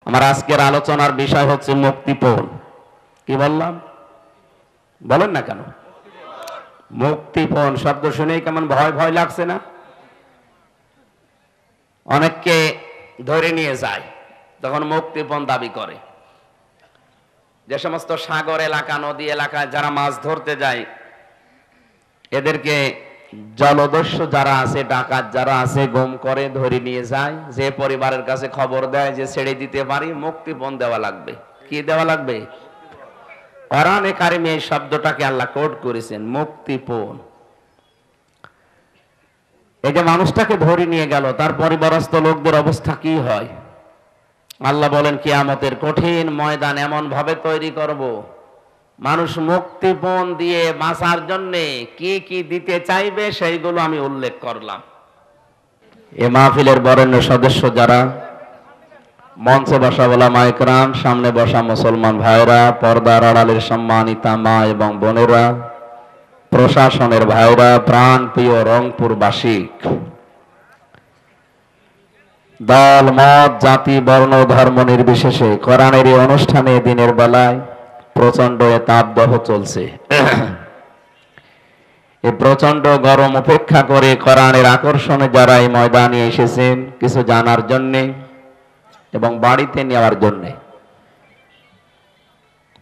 আমার আজকের আলোচনার বিষয় হচ্ছে মুক্তিপণ। কি বললাম? বলেন না কেন? মুক্তিপণ শব্দ শুনেই কেমন ভয় ভয় লাগছে না? অনেককে ধরে নিয়ে যায়, তখন মুক্তিপণ দাবি করে। যে সমস্ত সাগর এলাকা, নদী এলাকায় যারা মাছ ধরতে যায়, এদেরকে জলদস্যু যারা আছে, ডাকাত যারা আছে, গুম করে ধরে নিয়ে যায়। যে পরিবারের কাছে খবর দেয় যে ছেড়ে দিতে পারি, মুক্তিপণ দেওয়া লাগবে। কি দেওয়া লাগবে? কোরআনে কারিমে এই শব্দটাকে আল্লাহ কোট করেছেন, মুক্তিপণ। এই যে মানুষটাকে ধরে নিয়ে গেল, তার পরিবারস্থ লোকদের অবস্থা কি হয়? আল্লাহ বলেন, কিয়ামতের কঠিন ময়দান এমন ভাবে তৈরি করব, মানুষ মুক্তিপণ দিয়ে বাঁচার জন্য কি কি দিতে চাইবে সেইগুলো আমি উল্লেখ করলাম। এ মাহফিলের বরেণ্য সদস্য যারা, মঞ্চে বসা ওলামায়ে কেরাম, সামনে বসা মুসলমান ভাইরা, পর্দার আড়ালের সম্মানিতা মা এবং বোনেরা, প্রশাসনের ভাইরা, প্রাণ প্রিয় রংপুরবাসী, দল মত জাতি বর্ণ ধর্ম নির্বিশেষে কোরআনের এই অনুষ্ঠানে দিনের বেলায় প্রচন্ড তাপদাহ চলছে। এই প্রচন্ড গরম উপেক্ষা করে কোরআনের আকর্ষণে যারা এই ময়দানে এসেছেন কিছু জানার জন্যে এবং বাড়িতে নেওয়ার জন্যে,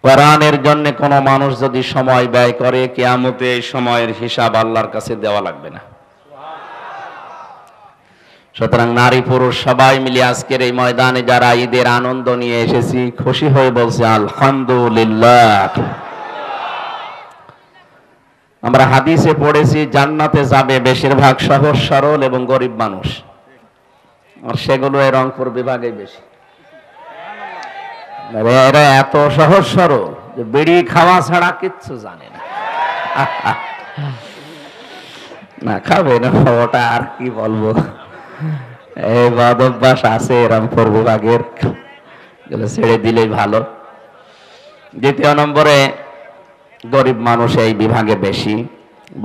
কোরআনের জন্য কোনো মানুষ যদি সময় ব্যয় করে, কিয়ামতে এই সময়ের হিসাব আল্লাহর কাছে দেওয়া লাগবে না। সুতরাং নারী পুরুষ সবাই মিলে আজকের এই ময়দানে যারা ঈদের আনন্দ নিয়ে এসেছি, খুশি হয়ে বলছে আলহামদুলিল্লাহ। আমরা হাদিসে পড়েছি জান্নাতে যাবে বেশিরভাগ সহজ সরল এবং গরিব মানুষ, আর সেগুলো এই রংপুর বিভাগে বেশি। এরা এত সহজ সরল যে বিড়ি খাওয়া ছাড়া কিচ্ছু জানে না। না খাবে না, ওটা আর কি বলবো, এই বদ অভ্যাস আছে রংপুর বিভাগের, ছেড়ে দিলেই ভালো। দ্বিতীয় নম্বরে গরিব মানুষ এই বিভাগে বেশি।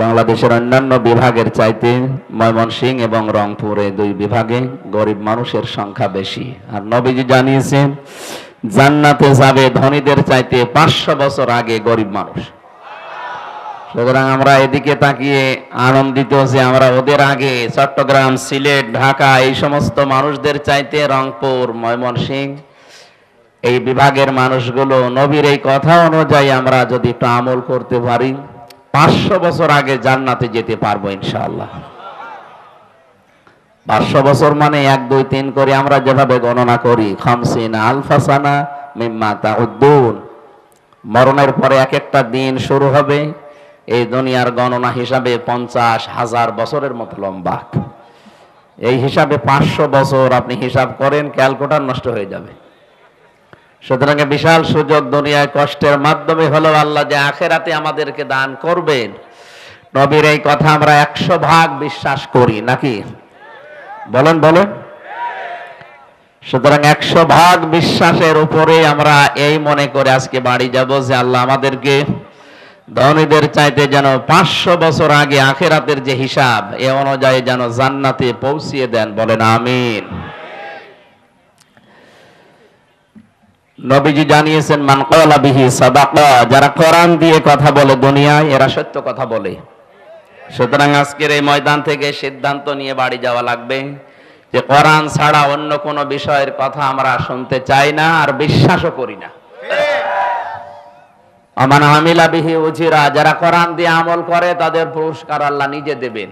বাংলাদেশের অন্যান্য বিভাগের চাইতে ময়মনসিংহ এবং রংপুরে দুই বিভাগে গরিব মানুষের সংখ্যা বেশি। আর নবীজি জানিয়েছেন জান্নাতে যাবে ধনীদের চাইতে 500 বছর আগে গরিব মানুষ। সুতরাং আমরা এদিকে তাকিয়ে আনন্দিত যে আমরা ওদের আগে চট্টগ্রাম, সিলেট, ঢাকা এই সমস্ত মানুষদের চাইতে রংপুর, ময়মনসিংহ এই বিভাগের মানুষগুলো নবীর এই কথা অনুযায়ী আমরা যদি একটু আমল করতে পারি, 500 বছর আগে জান্নাতে যেতে পারবো ইনশাআল্লাহ। 500 বছর মানে 1 2 3 করে আমরা যেভাবে গণনা করি, 50 আলফা সানা মিম্মা তাউদ্দুন, মরণের পরে এক একটা দিন শুরু হবে এই দুনিয়ার গণনা হিসাবে 50,000 বছরের মতো লম্বা। এই হিসাবে 500 বছর আপনি হিসাব করেন, ক্যালকুলেটর নষ্ট হয়ে যাবে। সুতরাং বিশাল সুযোগ, দুনিয়ায় কষ্টের মাধ্যমে হলেও আল্লাহ যে আখেরাতে আমাদেরকে দান করবেন, নবীর এই কথা আমরা 100 ভাগ বিশ্বাস করি নাকি? বলেন বলেন। সুতরাং 100 ভাগ বিশ্বাসের উপরে আমরা এই মনে করে আজকে বাড়ি যাব যে আল্লাহ আমাদেরকে ধনীদের চাইতে যেন 500 বছর আগে আখেরাতের যে হিসাব এ অনুযায়ী যেন জান্নাতে পৌঁছিয়ে দেন। বলেন আমিন। নবীজি জানিয়েছেন মান ক্বালা বিহি সাদাকা, যারা কোরআন দিয়ে কথা বলে দুনিয়ায় এরা সত্য কথা বলে। সুতরাং আজকের এই ময়দান থেকে সিদ্ধান্ত নিয়ে বাড়ি যাওয়া লাগবে যে কোরআন ছাড়া অন্য কোনো বিষয়ের কথা আমরা শুনতে চাই না, আর বিশ্বাসও করি না। আমান আমিলা বিহি উজিরা, যারা কোরআন দিয়ে আমল করে তাদের পুরস্কার আল্লাহ নিজে দেবেন।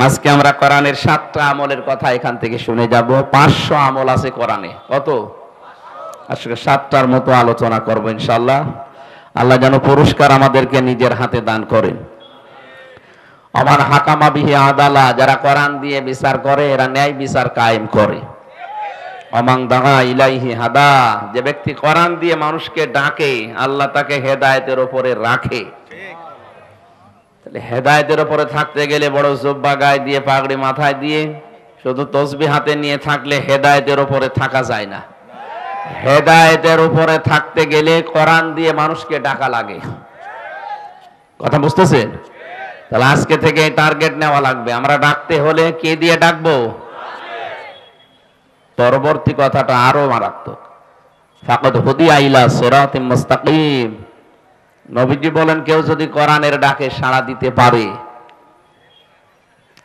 আজকে আমরা কোরআনের 7টা আমলের কথা এখান থেকে শুনে যাব। 500 আমল আছে কোরআনে। কত? আজকে 7টার মতো আলোচনা করব ইনশাআল্লাহ। আল্লাহ যেন পুরস্কার আমাদেরকে নিজের হাতে দান করেন। আমান হাকামা বিহি আদালা, যারা কোরআন দিয়ে বিচার করে এরা ন্যায় বিচার কায়েম করে। আমান দাআ ইলাইহি হাদা, যে ব্যক্তি কোরআন দিয়ে মানুষকে ডাকে আল্লাহ তাকে হেদায়েতের উপরে রাখে। তাহলে হেদায়েতের উপরে থাকতে গেলে বড় জুব্বা গায়ে দিয়ে, পাগড়ি মাথায় দিয়ে, শুধু তাসবিহ হাতে নিয়ে থাকলে হেদায়েতের উপরে থাকা যায় না। হেদায়েতের উপরে থাকতে গেলে কোরআন দিয়ে মানুষকে ডাকা লাগে। কথা বুঝতেছেন? তাহলে আজকে থেকে টার্গেট নেওয়া লাগবে, আমরা ডাকতে হলে কে দিয়ে ডাকবো? পরবর্তী কথাটা আরো মারাত্মক। ফাকাদ হুদিয়া ইলা সিরাতিম মুস্তাকিম। নবীজি বলেন, কেউ যদি কোরআনের ডাকে সাড়া দিতে পারে,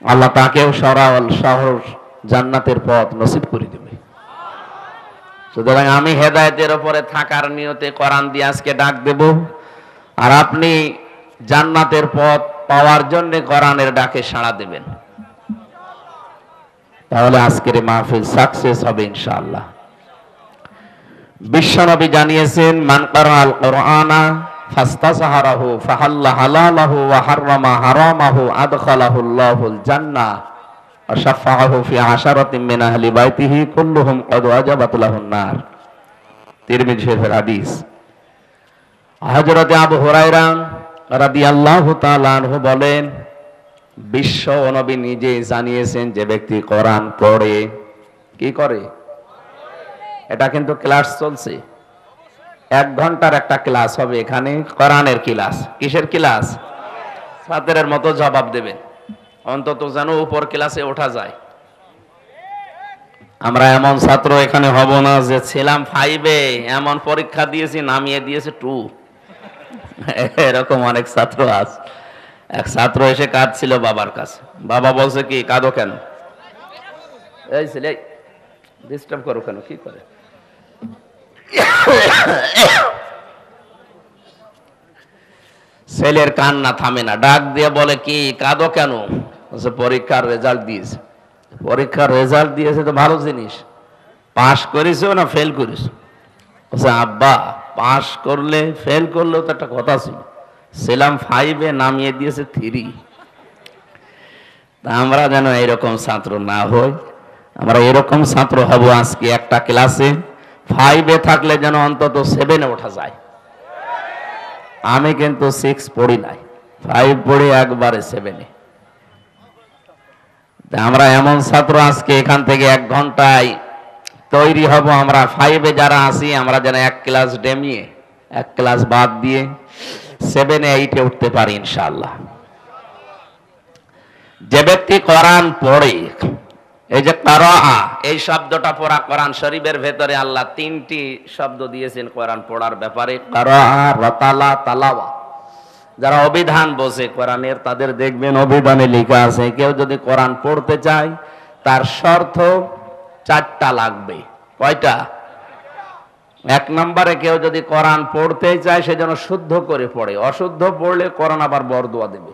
আল্লাহ তাকেও সহজ জান্নাতের পথ নসিব করে দেবে। সুতরাং আমি হেদায়েতের উপরে থাকার নিয়তে কোরআন দিয়ে আজকে ডাক দেব, আর আপনি জান্নাতের পথ পাওয়ার জন্য কোরআনের ডাকে সাড়া দেবেন। তাহলে আজকের মাহফিল সাকসেস হবে ইনশাআল্লাহ। বিশ্বনবী জানিয়েছেন, মান ক্বারাআল কুরআনা ফাস্তাযহারাহু ফাহাল্লা হালালাহু ওয়া হাররামা হারামাহু আদখালাহুল্লাহুল জান্নাহ ওয়া শাফাআহু ফি আশারাতিন মিন আহলি বাইতিহি কুল্লুহুম ক্বাদ ওয়াজাবাত লাহুন নার। তিরমিজি শরীফের হাদিস। হযরত আবু হুরায়রা রাদিয়াল্লাহু তাআলা আনহু বলেন, বিশ্ব নবী নিজে জানিয়েছেন, যে ব্যক্তি কোরআন পড়ে, কি করে? এটা কিন্তু ক্লাস চলছে, 1 ঘন্টার একটা ক্লাস হবে এখানে, কোরআনের ক্লাস। কিসের ক্লাস? ছাত্রের মতো জবাব দেবেন, অন্তত যেন উপর ক্লাসে ওঠা যায়। আমরা এমন ছাত্র এখানে হব না যে ছিলাম 5-এ, এমন পরীক্ষা দিয়েছি নামিয়ে দিয়েছে 2। এরকম অনেক ছাত্র আছে। এক ছাত্র এসে কাঁদছিল বাবার কাছে। বাবা বলছে, কি কাঁদো কেন? এই ছেলে ডিস্টার্ব করো কেন? কি করে? ছেলের কান্না থামে না, ডাক দিয়ে বলে, কি কাঁদো কেন? পরীক্ষার রেজাল্ট দিয়েছে। পরীক্ষার রেজাল্ট দিয়েছে তো ভালো জিনিস, পাশ করেছো না ফেল করেছো? আব্বা, পাশ করলে ফেল করলেও তো একটা কথা ছিল, ছিলাম 5-এ নামিয়ে দিয়েছে 3। তা আমরা যেন এরকম ছাত্র না হই, আমরা এরকম ছাত্র হব আজকে একটা ক্লাসে 5-এ থাকলে যেন অন্তত 7-এ ওঠা যায়। আমি কিন্তু 6 পড়ি নাই, 5 পড়ি একবারে 7-এ। আমরা এমন ছাত্র আজকে এখান থেকে 1 ঘন্টায় তৈরি হব। আমরা 5-এ যারা আছি, আমরা যেন 1 ক্লাস ডেমিয়ে, 1 ক্লাস বাদ দিয়ে 7-এ 8-এ উঠতে পারি ইনশাআল্লাহ। যে ব্যক্তি কোরআন পড়ে, এই যে কারাআ, এই শব্দটা পড়া, কোরআন শরীফের ভেতরে আল্লাহ 3টি শব্দ দিয়েছেন কোরআন পড়ার ব্যাপারে, কারাআ, রাতালা, তালাওয়া। যারা অভিধান বোঝে কোরআনের, তাদের দেখবেন অভিধানে লেখা আছে, কেউ যদি কোরআন পড়তে চায় তার শর্ত 4টা লাগবে। কয়টা? 1 নম্বরে, কেউ যদি কোরআন পড়তে চায় সে যেন শুদ্ধ করে পড়ে। অশুদ্ধ পড়লে কোরআন আবার বরদোয়া দেবে।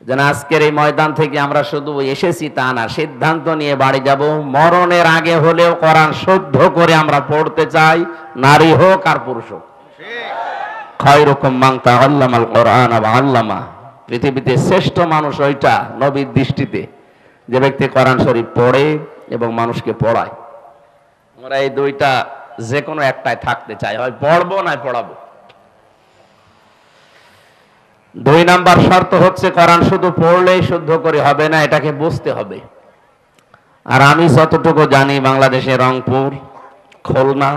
যেন আজকের এই ময়দান থেকে আমরা শুধু এসেছি তা না, সিদ্ধান্ত নিয়ে বাড়ি যাব, মরণের আগে হলেও কোরআন শুদ্ধ করে আমরা পড়তে চাই, নারী হোক আর পুরুষ হোক। খায়রুকুম মান তাআল্লামাল কোরআন ওয়া আল্লামা। পৃথিবীতে শ্রেষ্ঠ মানুষ ওইটা নবীর দৃষ্টিতে, যে ব্যক্তি কোরআন শরীফ পড়ে এবং মানুষকে পড়ায়। আমরা এই 2টা যে কোনো একটাই থাকতে চাই, হয় পড়বো না পড়াবো। 2 নাম্বার শর্ত হচ্ছে, কোরআন শুধু পড়লেই শুদ্ধ করে হবে না, এটাকে বুঝতে হবে। আর আমি যতটুকু জানি, বাংলাদেশে রংপুর, খুলনা,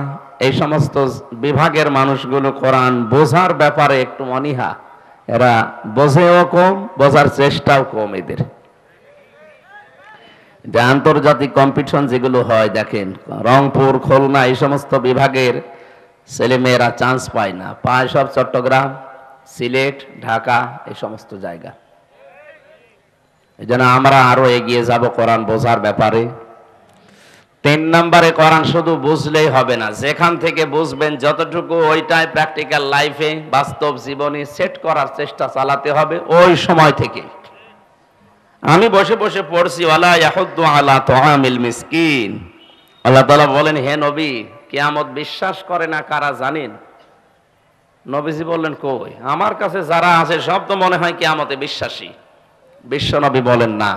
এই সমস্ত বিভাগের মানুষগুলো কোরআন বোঝার ব্যাপারে একটু অনীহা। এরা বোঝেও কম, বোঝার চেষ্টাও কম এদের। যে আন্তর্জাতিক কম্পিটিশন যেগুলো হয়, দেখেন রংপুর, খুলনা, এই সমস্ত বিভাগের ছেলে মেয়েরা চান্স পায় না, পায় সব চট্টগ্রাম, সিলেট, ঢাকা, এই সমস্ত জায়গা। এই জন্য আমরা আরো এগিয়ে যাব কোরআন বোঝার ব্যাপারে। 3 নম্বরে, কোরআন শুধু বুঝলেই হবে না, যেখান থেকে বুঝবেন যতটুকু ওইটাই প্র্যাকটিক্যাল লাইফে, বাস্তব জীবনে সেট করার চেষ্টা চালাতে হবে ওই সময় থেকে। আমি বসে বসে পড়ছি, ওয়ালা ইয়াহুদ্দু আলা তুআমিল মিসকিন। আল্লাহ তাআলা বলেন, হে নবী, কিয়ামত বিশ্বাস করে না কারা জানেন? নবীজি বললেন, কই, আমার কাছে যারা আছে সব তো মনে হয় কিয়ামতে বিশ্বাসী। বিশ্ব নবী বলেন, না,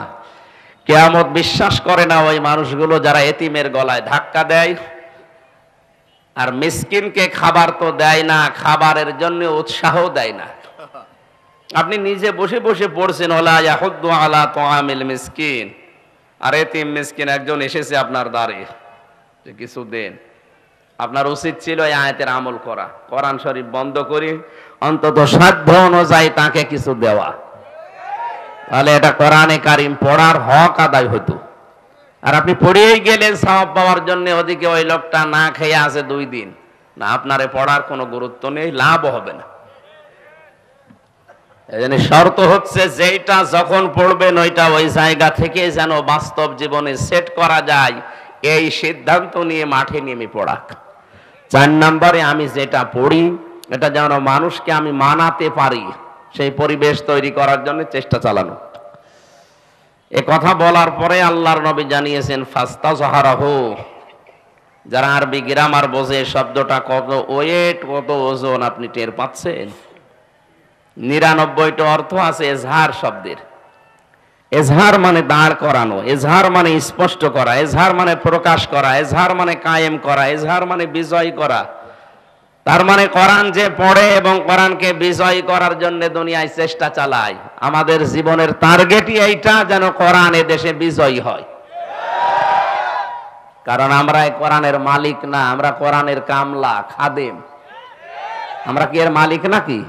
কিয়ামত বিশ্বাস করে না ওই মানুষগুলো যারা এতিমের গলায় ধাক্কা দেয়, আর মিসকিনকে খাবার তো দেয় না, খাবারের জন্য উৎসাহ দেয় না। আপনি নিজে বসে বসে পড়ছেন, ওয়ালা ইয়াহুদ্দু আলা তুআমিল মিসকিন, আর এতিম মিসকিন একজন এসেছে আপনার দ্বারে যে কিছু দেন। আপনার উচিত ছিল এই আয়াতের আমল করা, কোরআন শরীফ বন্ধ করে অন্তত সাধ্য অনুযায়ী তাকে কিছু দেওয়া। তাহলে এটা কোরআনে কারিম পড়ার হক আদায় হতো। আর আপনি পড়েই গেলেন সওয়াব পাওয়ার জন্য, ওদিকে ওই লোকটা না খেয়ে আছে 2 দিন, না আপনারে পড়ার কোনো গুরুত্ব নেই, লাভ হবে না। এজন্য শর্ত হচ্ছে যেটা যখন পড়বেন ওইটা ওই জায়গা থেকে যেন বাস্তব জীবনে সেট করা যায়, এই সিদ্ধান্ত নিয়ে মাঠে নেমে পড়াক। 4 নম্বরে আমি যেটা পড়ি এটা যেন মানুষকে আমি মানাতে পারি, সেই পরিবেশ তৈরি করার জন্য চেষ্টা চালানো। এ কথা বলার পরে আল্লাহর নবী জানিয়েছেন ফাস্তাযহারাহু, যারা আরবি গ্রামার বোঝে শব্দটা কত ওয়েট, কত ওজন আপনি টের পাচ্ছেন? 99টা অর্থ আছে এজহার শব্দের। এজহার মানে দাঁড় করানো, এজহার মানে স্পষ্ট করা, এজহার মানে প্রকাশ করা, এজহার মানে কায়েম করা, এজহার মানে বিজয় করা। তার মানে কোরআন যে পড়ে এবং কোরআনকে বিজয় করার জন্য দুনিয়ায় চেষ্টা চালায়, আমাদের জীবনের টার্গেটই এইটা, যেন কোরআন এ দেশে বিজয়ী হয়। কারণ আমরা এই কোরআনের মালিক না, আমরা কোরআনের কামলা, খাদেম। আমরা কি এর মালিক নাকি?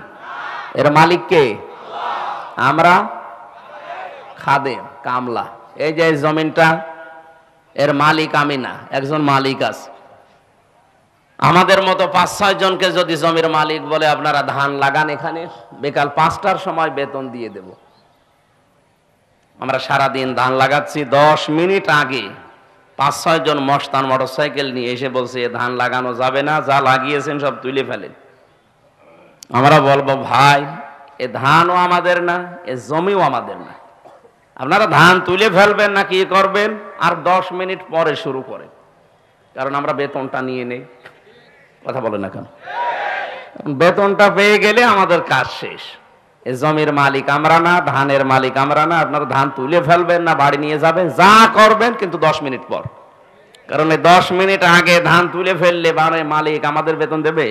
এর মালিক কে? আমরা খাদেম, কামলা। এই যে জমিনটা, এর মালিক আমি না, একজন মালিক আছে। আমাদের মতো 5-6 জনকে যদি জমির মালিক বলে আপনারা ধান লাগান, এখানে বিকাল 5টার সময় বেতন দিয়ে দেব। আমরা সারাদিন ধান লাগাচ্ছি, 10 মিনিট আগে 5-6 জন মস্তান মোটরসাইকেল নিয়ে এসে বলছে ধান লাগানো যাবে না, যা লাগিয়েছেন সব তুলে ফেলেন। আমরা বলবো ভাই এ ধানও আমাদের না, এ জমিও আমাদের না, আপনারা ধান তুলে ফেলবেন না কি করবেন, আর 10 মিনিট পরে শুরু করেন, কারণ আমরা বেতনটা নিয়ে নেই। কথা বলে না কেন? বেতনটা পেয়ে গেলে আমাদের কাজ শেষ। এ জমির মালিক আমরা না, ধানের মালিক আমরা না, আপনারা ধান তুলে ফেলবেন না বাড়ি নিয়ে যাবেন, যা করবেন কিন্তু 10 মিনিট পর। কারণ এই 10 মিনিট আগে ধান তুলে ফেললে বাড়ির মালিক আমাদের বেতন দেবে?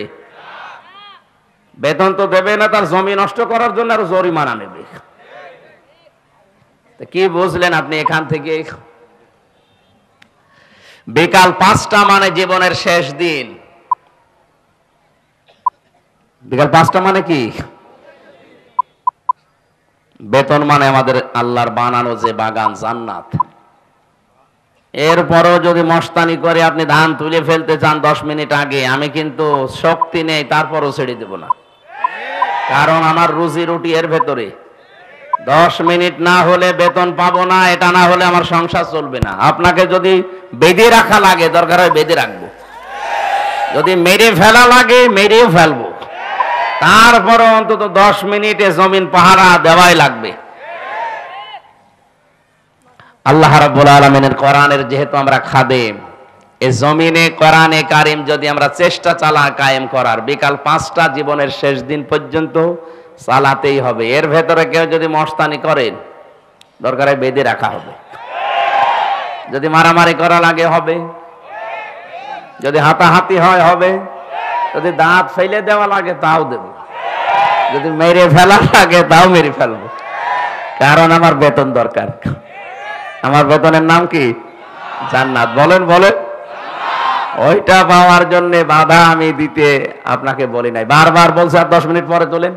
বেতন তো দেবে না, তার জমি নষ্ট করার জন্য আরো জরিমানা নেবে। কি বুঝলেন আপনি এখান থেকে? বিকাল 5টা মানে জীবনের শেষ দিন। বিকাল 5টা মানে কি? বেতন মানে আমাদের আল্লাহর বানানো যে বাগান, জান্নাত। এরপরও যদি মস্তানি করে আপনি ধান তুলে ফেলতে চান 10 মিনিট আগে, আমি কিন্তু শক্তি নেই, তারপরও ছেড়ে দেব না, কারণ আমার রুজি রুটি এর ভেতরে। 10 মিনিট না হলে বেতন পাবো না, এটা না হলে আমার সংসার চলবে না। আপনাকে যদি বেঁধে রাখা লাগে, দরকার হয় বেঁধে রাখবো, যদি মেরে ফেলা লাগে মেরেও ফেলবো, তারপরে অন্তত 10 মিনিটে জমিন পাহারা দেওয়াই লাগবে। আল্লাহ রাব্বুল আলামিনের কোরআনের যেহেতু আমরা খাদেম, এই জমিনে কোরআনে কারিম যদি আমরা চেষ্টা চালা কায়েম করার, বিকাল 5টা জীবনের শেষ দিন পর্যন্ত চালাতেই হবে। এর ভেতরে কেউ যদি মস্তানি করেন, দরকারে বেঁধে রাখা হবে। যদি মারামারি করা লাগে হবে, যদি হাতাহাতি হয় হবে, যদি দাঁত ফেলে দেওয়া লাগে তাও দেব, যদি মেরে ফেলা লাগে তাও মেরে ফেলবো, কারণ আমার বেতন দরকার। আমার বেতনের নাম কি? জান্নাত। বলেন বলেন। ওইটা পাওয়ার জন্য বাধা আমি দিতে আপনাকে বলি নাই, বারবার বলছে আর 10 মিনিট পরে তোলেন।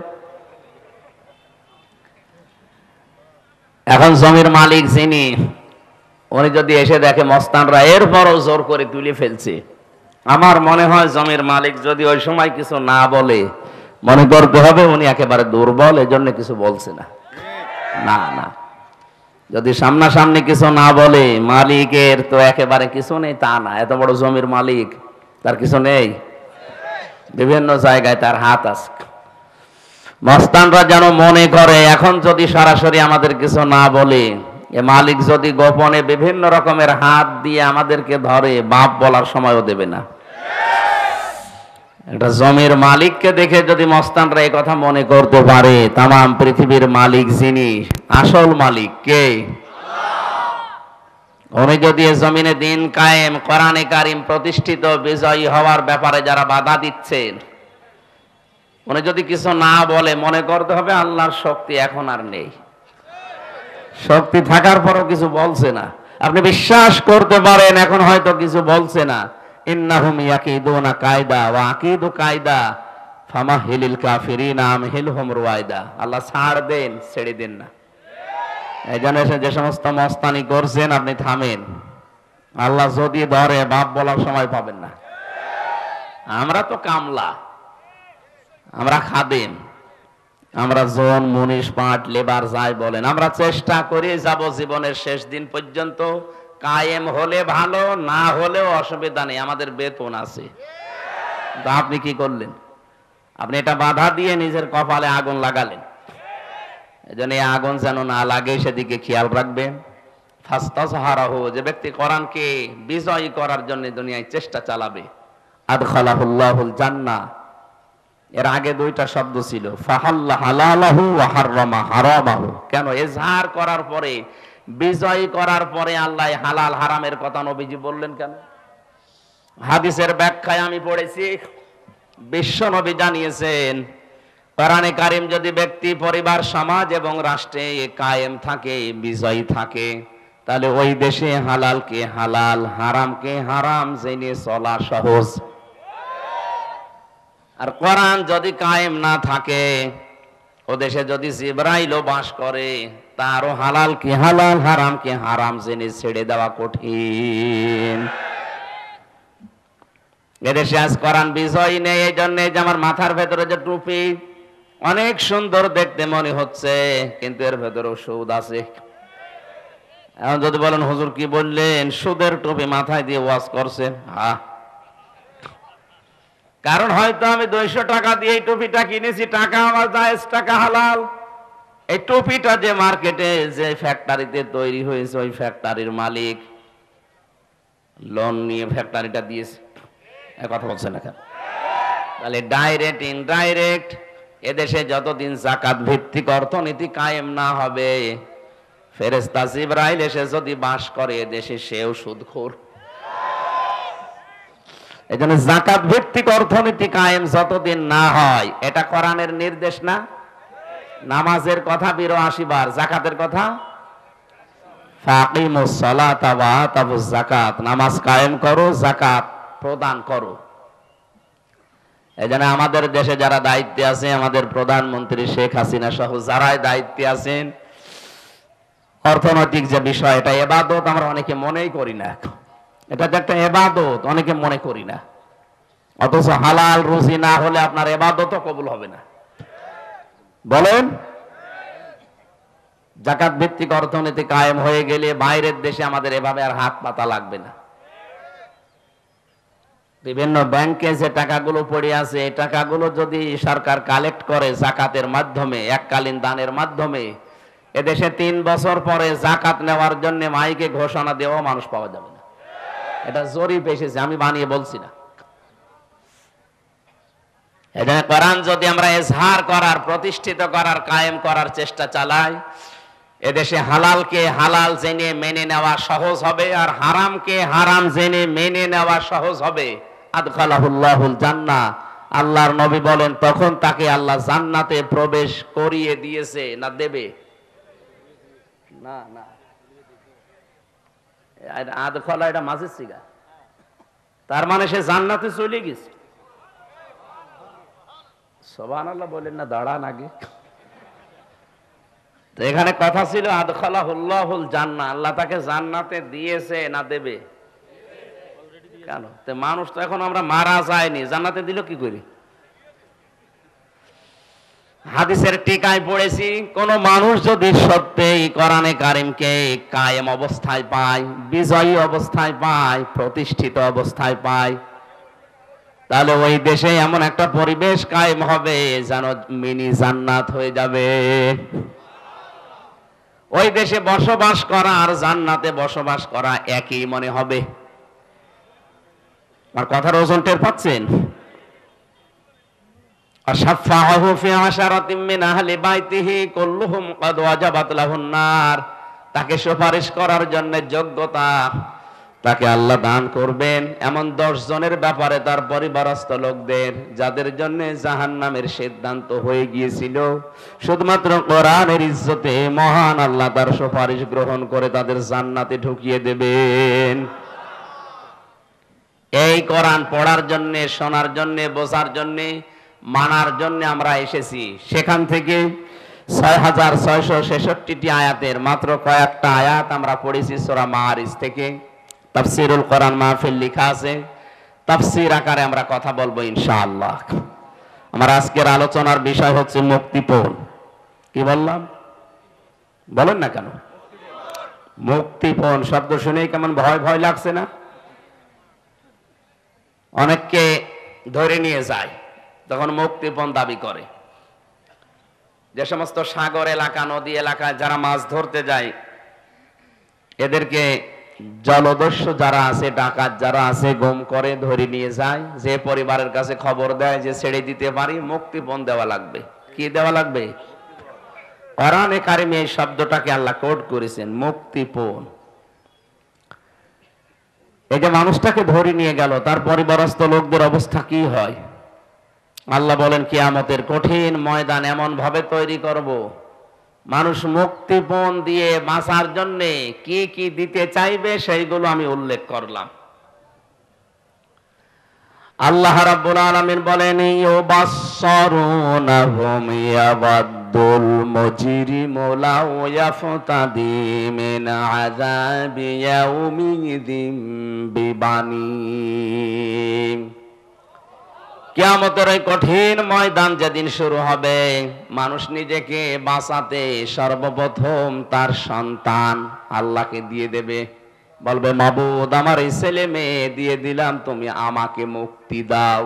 এখন জমির মালিক যিনি, উনি যদি এসে দেখে মস্তানরা এরপরও জোর করে তুলে ফেলছে, আমার মনে হয় জমির মালিক যদি ওই সময় কিছু না বলে, মনে করতে হবে উনি একেবারে দুর্বল, এজন্য কিছু বলছে না। না না, যদি সামনাসামনি কিছু না বলে, মালিকের তো একেবারে কিছু নেই তা না, এত বড় জমির মালিক, তার কিছু নেই, বিভিন্ন জায়গায় তার হাত আছে। মস্তানরা যেন মনে করে এখন যদি সরাসরি আমাদের কিছু না বলে, এ মালিক যদি গোপনে বিভিন্ন রকমের হাত দিয়ে আমাদেরকে ধরে, বাপ বলার সময়ও দেবে না। একটা জমির মালিককে দেখে যদি মস্তানরা এই কথা মনে করতে পারে, তামাম পৃথিবীর মালিক যিনি, আসল মালিক কে? উনি যদি এ জমিনে দিন কায়েম, কোরআনে কারিম প্রতিষ্ঠিত, বিজয়ী হওয়ার ব্যাপারে যারা বাধা দিচ্ছেন, উনি যদি কিছু না বলে, মনে করতে হবে আল্লাহর শক্তি এখন আর নেই। শক্তি থাকার পরও কিছু বলছে না, আপনি বিশ্বাস করতে পারেন এখন হয়তো কিছু বলছে না। ইন্নাহুম ইয়াকিদুনা কায়দা ওয়া আকিদু কায়দা ফামাহিলিল কাফিরিনা আমহিলহুম রুয়াইদা। আল্লাহ ছাড় দেন, ছেড়ে দেন না। এই জন্য যে সমস্ত মস্তানি করছেন আপনি থামেন, আল্লাহ যদি ধরে বাপ বলার সময় পাবেন না। আমরা তো কামলা, আমরা খাদেম, আমরা জন, মুনিশ, পাট, লেবার যাই বলেন, আমরা চেষ্টা করে যাব জীবনের শেষ দিন পর্যন্ত। কায়েম হলে ভালো, না হলেও অসুবিধা নেই, আমাদের বেতন আছে। তো আপনি কি করলেন? আপনি এটা বাধা দিয়ে নিজের কপালে আগুন লাগালেন। এজন্য এই আগুন যেন না লাগে সেদিকে খেয়াল রাখবেন। ফাস্তাজহারাহু, যে ব্যক্তি কোরআনকে বিজয়ী করার জন্য দুনিয়ায় চেষ্টা চালাবে, আদখালাহুল্লাহুল জান্নাহ। এর আগে দুইটা শব্দ ছিল, ফাহাল্লা হালালাহু ওয়া হাররামা হারামাহু। কেন? ইজহার করার পরে, বিজয়ী করার পরে আল্লাহ হালাল হারামের কথা নবীজি বললেন কেন? হাদিসের ব্যাখ্যায় আমি পড়েছি, বিশ্ব নবী জানিয়েছেন, কোরআনে কারিম যদি ব্যক্তি, পরিবার, সমাজ এবং রাষ্ট্রে কায়েম থাকে, বিজয়ী থাকে, তাহলে ওই দেশে হালালকে হালাল, হারামকে হারাম জেনে চলা সহজ। আর কোরআন যদি কায়েম না থাকে, ও দেশে যদি জিবরাইলও বাস করে, তারও হালালকে হালাল, হারামকে হারাম জেনে ছেড়ে দেওয়া কঠিন। এদেশে আজ কোরআন বিজয়ী নেই। এই জন্য যে আমার মাথার ভেতরে যে টুপি, অনেক সুন্দর দেখতে মনে হচ্ছে, কিন্তু এর ভেতরেও সুদ আছে। এখন যদি বলেন হুজুর কি বললেন, সুদের টুপি মাথায় দিয়ে ওয়াজ করছেন? কারণ হয়তো আমি 200 টাকা দিয়ে এই টুপিটা কিনেছি, টাকা আমার জায়েজ, টাকা হালাল। এই টুপিটা যে মার্কেটে, যে ফ্যাক্টরিতে তৈরি হয়েছে, ওই ফ্যাক্টরির মালিক লোন নিয়ে ফ্যাক্টরিটা দিয়েছে। কথা বলছে না কেন? তাহলে ডাইরেক্ট, ইনডাইরেক্ট, এদেশে যতদিন যাকাত ভিত্তিক অর্থনীতি কায়েম না হবে, ফেরেশতা জিবরাইল এসে যদি বাস করে এদেশে, সেও সুদখোর। এজন্য যাকাত ভিত্তিক অর্থনীতি কায়েম যতদিন না হয়, এটা কোরআনের নির্দেশ না? নামাজের কথা 82 বার, যাকাতের কথা ফাকিমুস সালাতা ওয়া আতাবুজ যাকাত, নামাজ কায়েম করো, যাকাত প্রদান করো। এজন্য আমাদের দেশে যারা দায়িত্বে আছে, আমাদের প্রধানমন্ত্রী শেখ হাসিনা সহ যারাই দায়িত্বে আছেন, অর্থনৈতিক যে বিষয়, এটা ইবাদত আমরা অনেকে মনেই করি না। এটা যে একটা ইবাদত অনেকে মনে করি না, অথচ হালাল রুজি না হলে আপনার ইবাদতও কবুল হবে না। বলেন, যাকাত ভিত্তিক অর্থনীতি কায়েম হয়ে গেলে বাইরের দেশে আমাদের এভাবে আর হাত পাতা লাগবে না। বিভিন্ন ব্যাংকে যে টাকাগুলো পড়ে আছে, এই টাকাগুলো যদি সরকার কালেক্ট করে যাকাতের মাধ্যমে, এককালীন দানের মাধ্যমে, এদেশে 3 বছর পরে যাকাত নেওয়ার জন্য মাইকে ঘোষণা দেওয়া মানুষ পাওয়া যাবে না। এটা জরিপ এসেছে, আমি বানিয়ে বলছি না। এজন্য কোরআন যদি আমরা ইজহার করার, প্রতিষ্ঠিত করার, কায়েম করার চেষ্টা চালাই, এদেশে হালালকে হালাল জেনে মেনে নেওয়া সহজ হবে, আর হারামকে হারাম জেনে মেনে নেওয়া সহজ হবে। আদখালাহুল্লাহুল জান্নাহ, আল্লাহর নবী বলেন, তখন তাকে আল্লাহ জান্নাতে প্রবেশ করিয়ে দিয়েছে, না দেবে? না না, আদখালা এটা মাঝের সিগা, তার মানে সে জান্নাতে চলে গেছে। সুবহানাল্লাহ বলেন না, দাঁড়ান আগে। তো এখানে কথা ছিল আদখালাহুল্লাহুল জান্নাহ, আল্লাহ তাকে জান্নাতে দিয়েছে, না দেবে? কেন? তো মানুষ তো এখন আমরা মারা যায়নি, জান্নাতে দিল কি করে? হাদিসের টিকায় পড়েছি, কোন মানুষ যদি সত্যিই কোরআনে কারিমকে কায়েম অবস্থায় পায়, বিজয়ী অবস্থায় পায়, প্রতিষ্ঠিত অবস্থায় পায়, তাহলে ওই দেশে এমন একটা পরিবেশ কায়েম হবে যেন মিনি জান্নাত হয়ে যাবে। ওই দেশে বসবাস করা আর জান্নাতে বসবাস করা একই মনে হবে। আর কথার ওজন টের পাচ্ছেন? আশাফাহু ফি আশারাতিন মিন আহলি বাইতিহি কুল্লুহুম ক্বাদ ওয়াজাবাত লাহুন নার, তাকে সুপারিশ করার জন্য যোগ্যতা তাকে আল্লাহ দান করবেন এমন 10 জনের ব্যাপারে, তার পরিবারস্থ লোকদের, যাদের জন্য জাহান্নামের সিদ্ধান্ত হয়ে গিয়েছিল, শুধুমাত্র কোরআনের ইজ্জতে মহান আল্লাহ তার সুপারিশ গ্রহণ করে তাদের জান্নাতে ঢুকিয়ে দেবেন। এই কোরআন পড়ার জন্য, শোনার জন্য, বোঝার জন্য, মানার জন্য আমরা এসেছি। সেখান থেকে 6666টি আয়াতের মাত্র কয়েকটা আয়াত আমরা পড়েছি সূরা মাআরিজ থেকে। তাফসিরুল কোরআন মাহফিল লেখা আছে, তাফসির আকারে আমরা কথা বলবো ইনশাআল্লাহ। আমার আজকের আলোচনার বিষয় হচ্ছে মুক্তিপণ। কি বললাম? বলেন না কেন? মুক্তিপণ শব্দ শুনেই কেমন ভয় ভয় লাগছে না? অনেককে ধরে নিয়ে যায়, তখন মুক্তিপণ দাবি করে। যে সমস্ত সাগর এলাকা, নদী এলাকায় যারা মাছ ধরতে যায়, এদেরকে জলদস্যু যারা আছে, ডাকাত যারা আছে, গুম করে ধরে নিয়ে যায়। যে পরিবারের কাছে খবর দেয় যে ছেড়ে দিতে পারি, মুক্তিপণ দেওয়া লাগবে। কি দেওয়া লাগবে? কোরআনে কারিমে এই শব্দটাকে আল্লাহ কোট করেছেন, মুক্তিপণ। এই যে মানুষটাকে ধরে নিয়ে গেল, তার পরিবারস্থ লোকদের অবস্থা কি হয়? আল্লাহ বলেন কিয়ামতের কঠিন ময়দান এমন ভাবে তৈরি করব, মানুষ মুক্তিপণ দিয়ে বাঁচার জন্য কি কি দিতে চাইবে সেইগুলো আমি উল্লেখ করলাম। আল্লাহ রাব্বুল আলামিন বলেন ইউবাসসারুনাহুম ইয়াবাদুল মুজরিমু লাউ ইয়াফতাদি মিন আযাবি ইয়াউমিদিন বিবানি। কিয়ামতের এই কঠিন ময়দান যেদিন শুরু হবে, মানুষ নিজেকে বাঁচাতে সর্বপ্রথম তার সন্তান আল্লাহকে দিয়ে দেবে। বলবে, মাবুদ আমার এই ছেলে মেয়ে দিয়ে দিলাম, তুমি আমাকে মুক্তি দাও।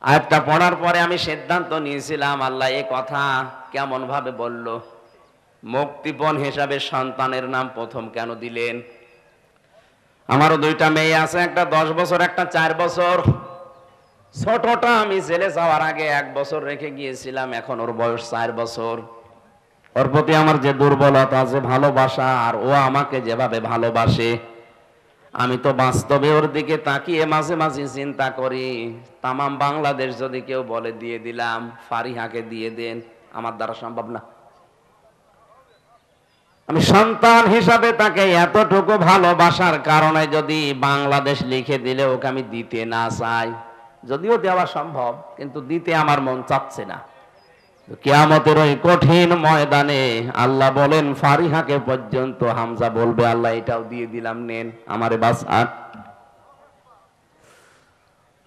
আয়াতটা পড়ার পরে আমি সিদ্ধান্ত নিয়েছিলাম, আল্লাহ এই কথা কেমন ভাবে বলল? মুক্তিপণ হিসাবে সন্তানের নাম প্রথম কেন দিলেন? আমারও দুইটা মেয়ে আছে, একটা 10 বছর, একটা 4 বছর। ছোটটা আমি ছেলে যাওয়ার আগে 1 বছর রেখে গিয়েছিলাম, এখন ওর বয়স 4 বছর। ওর প্রতি আমার যে দুর্বলতা আছে, ভালোবাসা, আর ও আমাকে যেভাবে ভালোবাসে, আমি তো বাস্তবে ওর দিকে তাকিয়ে মাঝে মাঝে চিন্তা করি, তামাম বাংলাদেশ যদি কেউ বলে দিয়ে দিলাম, ফারিহাকে দিয়ে দেন, আমার দ্বারা সম্ভব না। আমি সন্তান হিসাবে তাকে এতটুকু ভালোবাসার কারণে যদি বাংলাদেশ লিখে দিলে ওকে আমি দিতে না চাই, যদিও দেওয়া সম্ভব, কিন্তু দিতে আমার মন চাচ্ছে না। কিয়ামতের ওই কঠিন ময়দানে আল্লাহ বলেন ফারিহাকে পর্যন্ত হামজা বলবে, আল্লাহ এটাও দিয়ে দিলাম, নেন আমারে বাঁচান।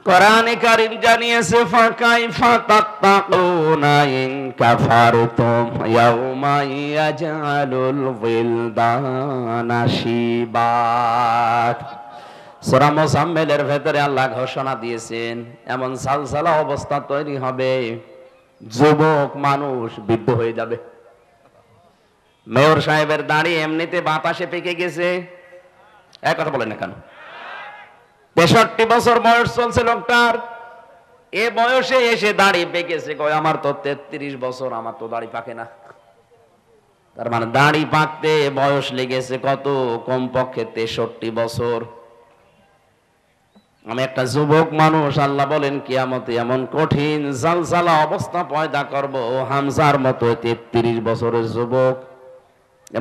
কোরআনে কারীম জানিয়েছে, ফাকাইফা তাত্তাকুনা ইন কাফারতুম ইয়াউমা ইয়াজআলুল ওয়িলদানা শিবা। সূরা মুজাম্মিলের ভেতরে আল্লাহ ঘোষণা দিয়েছেন, এমন সালসালা অবস্থা তৈরি হবে, যুবক মানুষ বৃদ্ধ হয়ে যাবে। মেয়র সাহেবের দাড়ি এমনিতে বাতাসে পেকে গেছে, এক কথা বলেন না কেন? 63 বছর বয়স চলছে লোকটার, এ বয়সে এসে দাড়ি পেকেছে। কয় আমার তো 33 বছর, আমার তো দাড়ি পাকে না। তার মানে দাড়ি পাকতে বয়স লেগেছে কত? কমপক্ষে 63 বছর। আমি একটা যুবক মানুষ, আল্লাহ বলেন কিয়ামতে এমন কঠিন জালজালা অবস্থা পয়দা করব, হামজার মতো 33 বছরের যুবক,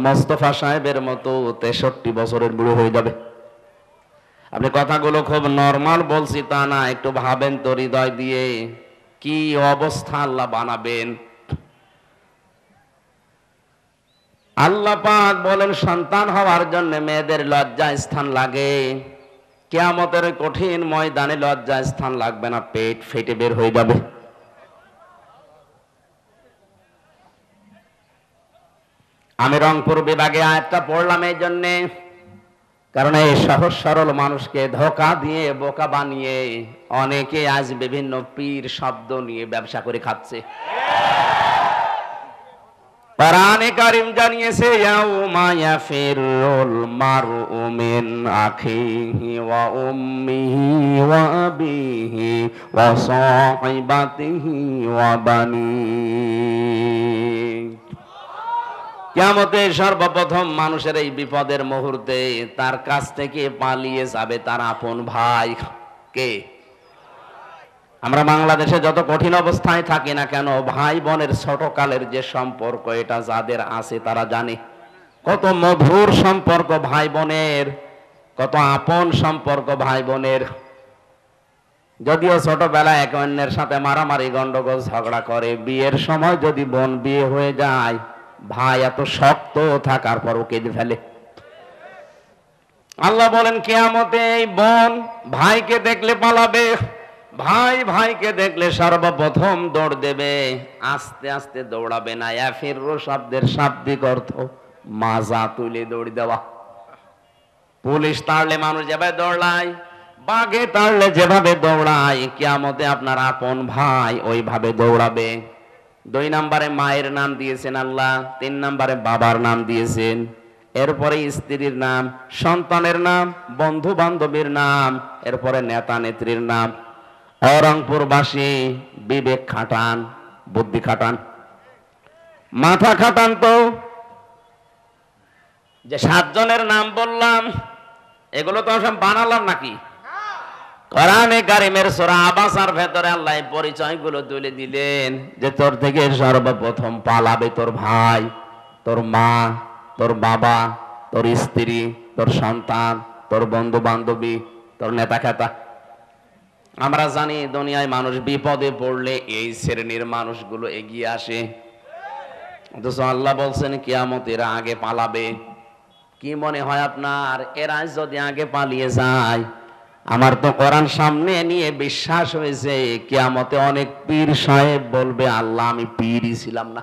মোস্তফা সাহেবের মতো 63 বছরের বুড়ো হয়ে যাবে। আপনি কথাগুলো খুব নরমাল বলছি তা না, একটু ভাবেন তো হৃদয় দিয়ে, কি অবস্থা আল্লাহ বানাবেন। আল্লাহ পাক বলেন সন্তান হওয়ার জন্য মেয়েদের লজ্জা স্থান লাগে, কিয়ামতের কঠিন ময়দানে লজ্জা স্থান লাগবে না, পেট ফেটে বের হয়ে যাবে। আমি রংপুর বিভাগে আয়াতটা পড়লাম এই জন্যে, কারণ এই সহজ সরল মানুষকে ধোঁকা দিয়ে বোকা বানিয়ে অনেকে আজ বিভিন্ন পীর শব্দ নিয়ে ব্যবসা করে খাচ্ছে। কোরআনে কারীম জানিয়েছে, ইয়াউমা ইয়াফিরুল মারউ মিন আখিহি ওয়া উম্মিহি ওয়া আবিহি ওয়া সাহিবাতিহি ওয়া বানিহি। কিয়ামতে সর্বপ্রথম মানুষের এই বিপদের মুহূর্তে তার কাছ থেকে পালিয়ে যাবে তার আপন ভাই। কে? আমরা বাংলাদেশে যত কঠিন অবস্থায় থাকি না কেন, ভাই বোনের ছোটকালের যে সম্পর্ক, এটা যাদের আছে তারা জানে কত মধুর সম্পর্ক ভাই বোনের, কত আপন সম্পর্ক ভাই বোনের। যদিও ছোটবেলায় একে অন্যের সাথে মারামারি গন্ডগোল ঝগড়া করে, বিয়ের সময় যদি বোন বিয়ে হয়ে যায়, ভাই এত শক্ত থাকার পরও কেঁদে ফেলে। আল্লাহ বলেন কিয়ামতে এই বোন ভাইকে দেখলে পালাবে, ভাই ভাইকে দেখলে সর্বপ্রথম দৌড় দেবে, আস্তে আস্তে দৌড়াবে না। ইয়াফিরু শব্দের শাব্দিক অর্থ মাজা তুলে দৌড় দেওয়া। পুলিশ তাড়লে মানুষ যেভাবে দৌড়ায়, বাঘে তাড়লে যেভাবে দৌড়ায়, কিয়ামতে আপনার আপন ভাই ওইভাবে দৌড়াবে। 2 নম্বরে মায়ের নাম দিয়েছেন আল্লাহ, 3 নম্বরে বাবার নাম দিয়েছেন, এরপরে স্ত্রীর নাম, সন্তানের নাম, বন্ধু বান্ধবীর নাম, এরপরে নেতা নেত্রীর নাম। রংপুরবাসী বিবেক খাটান, বুদ্ধি খাটান, মাথা খাটান। তো যে 7 জনের নাম বললাম এগুলো তো সব বানালাম নাকি? কোরআনে কারিমের সূরা আবাসার ভেতরে আল্লাহ এই পরিচয়গুলো তুলে দিলেন যে তোর থেকে সর্বপ্রথম পালাবে তোর ভাই, তোর মা, তোর বাবা, তোর স্ত্রী, তোর সন্তান, তোর বন্ধু বান্ধবী, তোর নেতা খেতা। আমরা জানি দুনিয়ায় মানুষ বিপদে পড়লে এই শ্রেণীর মানুষগুলো এগিয়ে আসে, অথচ আল্লাহ বলছেন কিয়ামতের আগে পালাবে। কি মনে হয় আপনার এরা যদি আগে পালিয়ে যায়? আমার তো কোরআন সামনে নিয়ে বিশ্বাস হয়েছে কিয়ামতে অনেক পীর সাহেব বলবে আল্লাহ আমি পীরই ছিলাম না।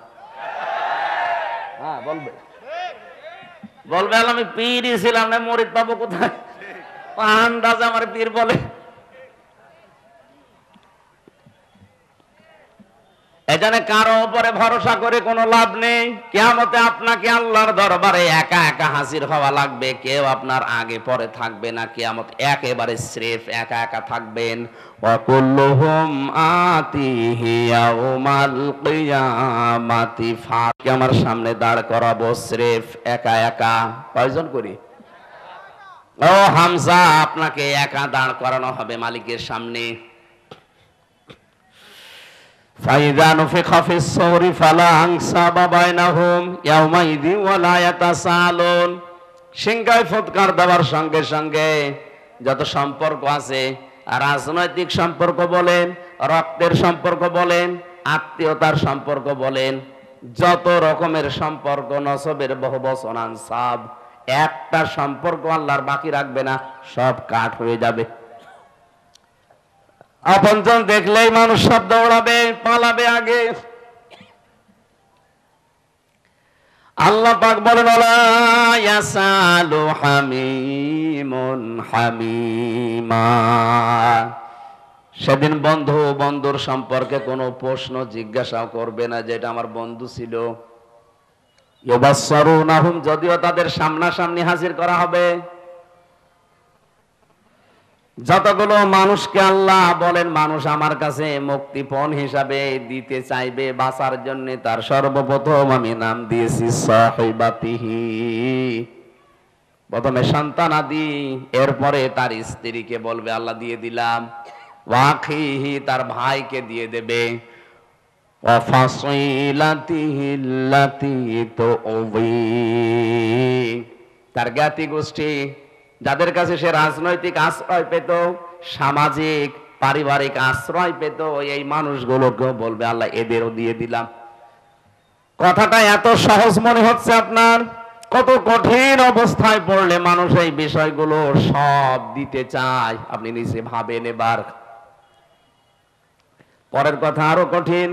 হ্যাঁ বলবে, বলবে আল্লাহ আমি পীরই ছিলাম না, মুরিদ পাবো কোথায়? আন্দাজ আমার পীর বলে। এজন্য কারো উপরে ভরসা করে কোনো লাভ নেই। কিয়ামতে আপনাকে আল্লাহর দরবারে একা একা হাজির হওয়া লাগবে, কেউ আপনার আগে পরে থাকবে না। কিয়ামত একেবারে স্রেফ একা একা থাকবেন। ওয়া কুল্লুহুম আতিহি ইয়াউমাল কিয়ামাতি ফারকে আমার সামনে দাঁড় করাবো স্রেফ একা একা। কয়জন করি? ও হামজা, আপনাকে একা দাঁড় করানো হবে মালিকের সামনে। ফাইযা নুফিখা ফিস সূরি ফালা আনসাবা বাইনাহুম ইয়াওমাইযি ওয়ালা ইয়াতাসালুন। সিংহায় ফুৎকার দেওয়ার সঙ্গে সঙ্গে যত সম্পর্ক আছে, রাজনৈতিক সম্পর্ক বলেন, রক্তের সম্পর্ক বলেন, আত্মীয়তার সম্পর্ক বলেন, যত রকমের সম্পর্ক নসবের বহুবচন আনসাব, একটা সম্পর্ক আল্লাহর বাকি রাখবে না, সব কাট হয়ে যাবে। আপনজন দেখলেই মানুষ সব দৌড়াবে, পালাবে আগে। আল্লাহ পাক বলেন ওয়ালা ইয়াসালু হামিমুন হামিমা। সেদিন বন্ধু বন্ধুর সম্পর্কে কোনো প্রশ্ন জিজ্ঞাসা করবে না, যেটা আমার বন্ধু ছিল। ইউবাসসারুনাহুম, যদিও তাদের সামনাসামনি হাজির করা হবে। যতগুলো মানুষকে আল্লাহ বলেন মানুষ আমার কাছে মুক্তিপণ হিসাবে দিতে চাইবে বাঁচার জন্য, তার সর্বপ্রথম আমি নাম দিয়েছি সাহিবাতিহি। প্রথমে সন্তান আদি, এরপরে তার স্ত্রীকে বলবে আল্লাহ দিয়ে দিলাম, ওয়াখিহি তার ভাইকে দিয়ে দেবে, ওয়াফাসিলাতিহি আল্লাতী তুবি তার জ্ঞাতি গোষ্ঠী, যাদের কাছে সে রাজনৈতিক আশ্রয় পেত, সামাজিক পারিবারিক আশ্রয় পেত, এই মানুষগুলোকেও বলবে আল্লাহ এদেরও দিয়ে দিলাম। কথাটা এত সহজ মনে হচ্ছে আপনার, কত কঠিন অবস্থায় পড়লে মানুষ এই বিষয়গুলো সব দিতে চায় আপনি নিজে ভাবেন। এবার পরের কথা আরো কঠিন।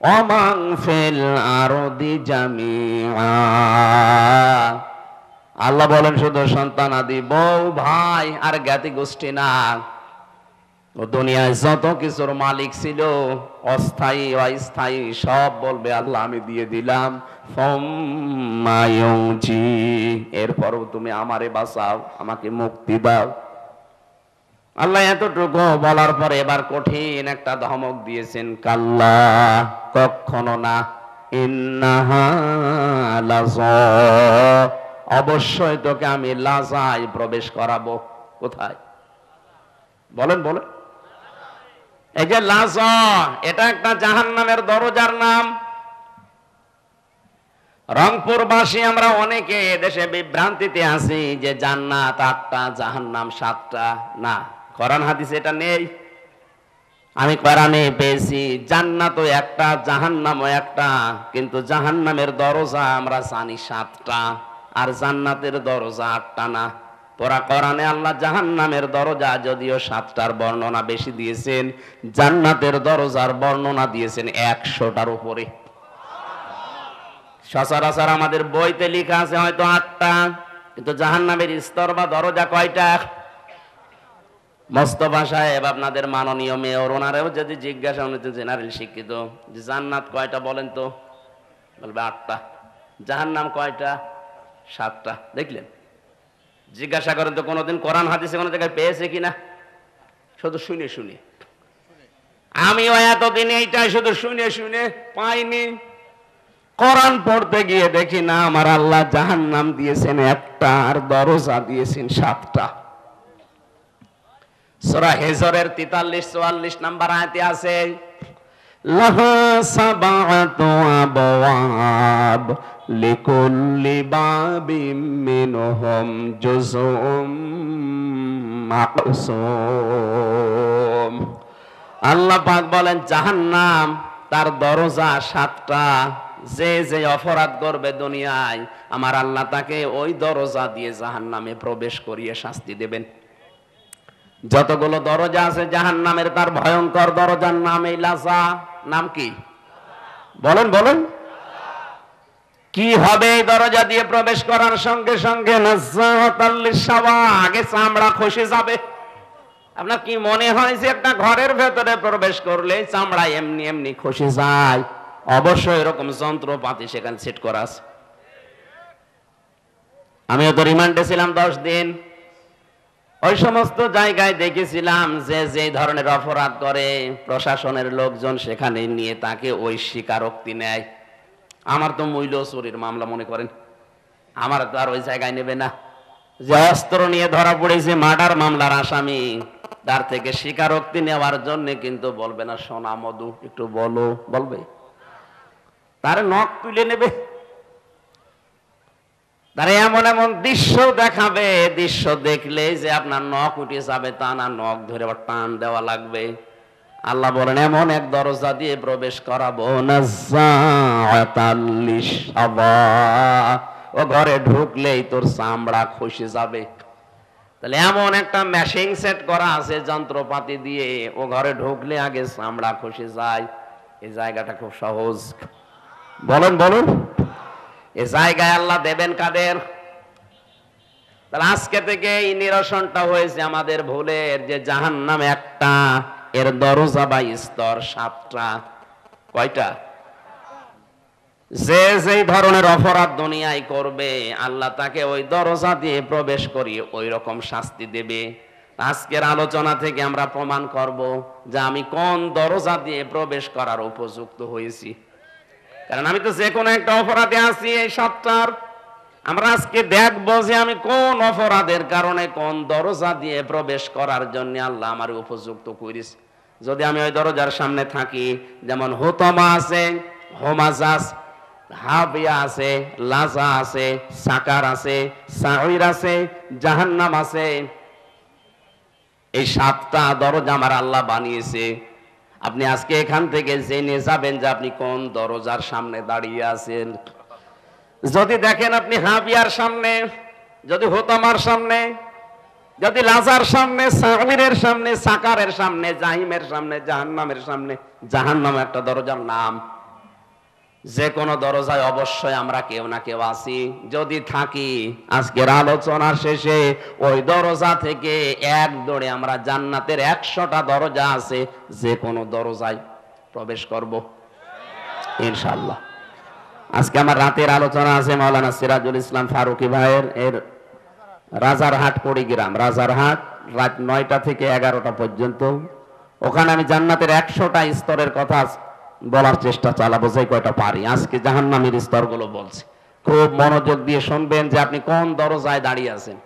ওমান ফিল আরদি জামিআ, আল্লাহ বলেন শুধু সন্তান আদি, বউ, ভাই আর জ্ঞাতি গোষ্ঠী না, ও দুনিয়ায় যত কিছুর মালিক ছিল অস্থায়ী অস্থায়ী সব বলবে আল্লাহ আমি দিয়ে দিলাম। এরপরও তুমি আমারে বাঁচাও, আমাকে মুক্তি দাও। আল্লাহ এতটুকু বলার পরে এবার কঠিন একটা ধমক দিয়েছেন, কাল্লা কখনো না, ইন্নাহা লাযা, অবশ্যই তোকে আমি লাজায় প্রবেশ করাবো। কোথায় বলেন বলেন? এই যে লাজা, এটা একটা জাহান্নামের দরজার নাম। রংপুরবাসী আমরা অনেকে দেশে বিভ্রান্তিতে আছি যে জান্নাত 8টা, জাহান্নাম 7টা। না, কোরআন হাদিসে এটা নেই। আমি কোরআনে পেয়েছি জান্নাতও একটা, জাহান্নামও একটা, কিন্তু জাহান্নামের দরজা আমরা জানি 7টা, আর জান্নাতের দরজা 8টা না। পুরা কোরআনে আল্লাহ জাহান্নামের দরজা যদিও 7টার বর্ণনা বেশি দিয়েছেন, জান্নাতের দরজার বর্ণনা দিয়েছেন 100টার উপরে। সচরাচর আমাদের বইতে লেখা আছে হয়তো 8টা, কিন্তু জাহান্নামের স্তর বা দরজা কয়টা? মোস্তফা সাহেব আপনাদের মাননীয় মেয়র, ওনারেও যদি জিজ্ঞাসা, উনি তো জেনারেল শিক্ষিত, যে জান্নাত কয়টা বলেন তো, বলবে 8টা। জাহান্নাম কয়টা? 7টা। দেখলেন? জিজ্ঞাসা করেন তো কোনোদিন কোরআন হাদিসে কোনো জায়গায় পেয়েছে কিনা? শুধু শুনে শুনে। আমিও এতদিন এইটাই শুধু শুনে শুনে পাইনি। কোরআন পড়তে গিয়ে দেখি না আমার আল্লাহ জাহান্নাম দিয়েছেন 1টা আর দরজা দিয়েছেন 7টা। সূরা হিজরের 43-44 নাম্বার আয়াতে আছে, লাহা সাবআতু আবওয়াব লিকুল্লি বাবিম মিনহুম জুজউম মাকসুম। আল্লাহ পাক বলেন জাহান্নাম তার দরজা 7টা। যে যে অপরাধ করবে দুনিয়ায়, আমার আল্লাহ তাকে ওই দরজা দিয়ে জাহান্নামে প্রবেশ করিয়ে শাস্তি দেবেন। যতগুলো দরজা আছে জাহান্নামের, তার ভয়ঙ্কর দরজার নাম এই লাজা। নাম কি? বলেন বলেন। কি হবে এই দরজা দিয়ে প্রবেশ করার সঙ্গে সঙ্গে? নাযাতাল লিশাওয়া, আগে চামড়া খসে যাবে। আপনার কি মনে হয় যে একটা ঘরের ভেতরে প্রবেশ করলে চামড়া এমনি এমনি খসে যায়? অবশ্যই এরকম যন্ত্রপাতি সেখানে সেট করা আছে। আমিও তো রিমান্ডে ছিলাম 10 দিন। ওই সমস্ত জায়গায় দেখেছিলাম যে যে ধরনের অপরাধ করে প্রশাসনের লোকজন সেখানে নিয়ে তাকে ওই স্বীকারোক্তি নেয়। আমার তো মূল্য চুরির মামলা মনে করেন, আমার তো আর ওই জায়গায় নেবে না। যে অস্ত্র নিয়ে ধরা পড়েছে মার্ডার মামলার আসামি, তার থেকে স্বীকারোক্তি নেওয়ার জন্য কিন্তু বলবে না সোনা মধু একটু বলো, বলবে তার নখ তুলে নেবে, তারা এমন এমন দৃশ্য দেখাবে, দৃশ্য দেখলে যে আপনার নখ উঠে যাবে তা না, নখ ধরে আবার টান দেওয়া লাগবে। আল্লাহ বলেন এমন এক দরজা দিয়ে প্রবেশ করাবো, নাযাতাল লিশাওয়া, ও ঘরে ঢুকলেই তোর চামড়া খসে যাবে। তাহলে এমন একটা মেশিন সেট করা আছে যন্ত্রপাতি দিয়ে, ও ঘরে ঢুকলে আগে চামড়া খসে যায়। এই জায়গাটা খুব সহজ। বলেন বলুন, এ জায়গায় আল্লাহ দেবেন কাদের? তাহলে আজকে থেকে এই নিরসনটা হয়েছে আমাদের ভুলের, যে জাহান্নাম একটা, এর দরজা বা স্তর 7টা। কয়টা? যে যেই ধরনের অপরাধ দুনিয়ায় করবে আল্লাহ তাকে ওই দরজা দিয়ে প্রবেশ করিয়ে ওই রকম শাস্তি দেবে। আজকের আলোচনা থেকে আমরা প্রমাণ করব যে আমি কোন দরজা দিয়ে প্রবেশ করার উপযুক্ত হয়েছি। কারণ আমি তো যে কোনো একটা অপরাধে আছি এই 7টার। আমরা আজকে দেখবো যে আমি কোন অপরাধের কারণে কোন দরজা দিয়ে প্রবেশ করার জন্য আল্লাহ আমার উপযুক্ত করেছে। যদি আমি ওই দরজার সামনে থাকি, যেমন হুতমা আছে, হোমাজাস, হাবিয়া আছে, লাজা আছে, সাকার আছে, সাঈর আছে, জাহান্নাম আছে, এই 7টা দরজা আমার আল্লাহ বানিয়েছে। আপনি আজকে এখান থেকে জেনে যাবেন যে আপনি কোন দরজার সামনে দাঁড়িয়ে আছেন। যদি দেখেন আপনি হাবিয়ার সামনে, যদি হুতমার সামনে, যদি লাজার সামনে, সাঈরের সামনে, সাকারের সামনে, জাহিমের সামনে, জাহান্নামের সামনে, জাহান্নাম একটা দরজার নাম। যে কোনো দরজায় অবশ্যই আমরা কেউ না কেউ আছি। যদি থাকি, আজকের আলোচনার শেষে ওই দরজা থেকে এক দৌড়ে আমরা জান্নাতের 100টা দরজা আছে, যে কোনো দরজায় প্রবেশ করব ইনশাআল্লাহ। আজকে আমার রাতের আলোচনা আছে মাওলানা সিরাজুল ইসলাম ফারুকী ভাইয়ের, এর রাজারহাট কুড়িগ্রাম, রাজারহাট, রাত 9টা থেকে 11টা পর্যন্ত। ওখানে আমি জান্নাতের 100টা স্তরের কথা বলার চেষ্টা চালাবো, যে কয়টা পারি। আজকে জাহান্নামের স্তরগুলো বলছি, খুব মনোযোগ দিয়ে শুনবেন যে আপনি কোন দরজায় দাঁড়িয়ে আছেন।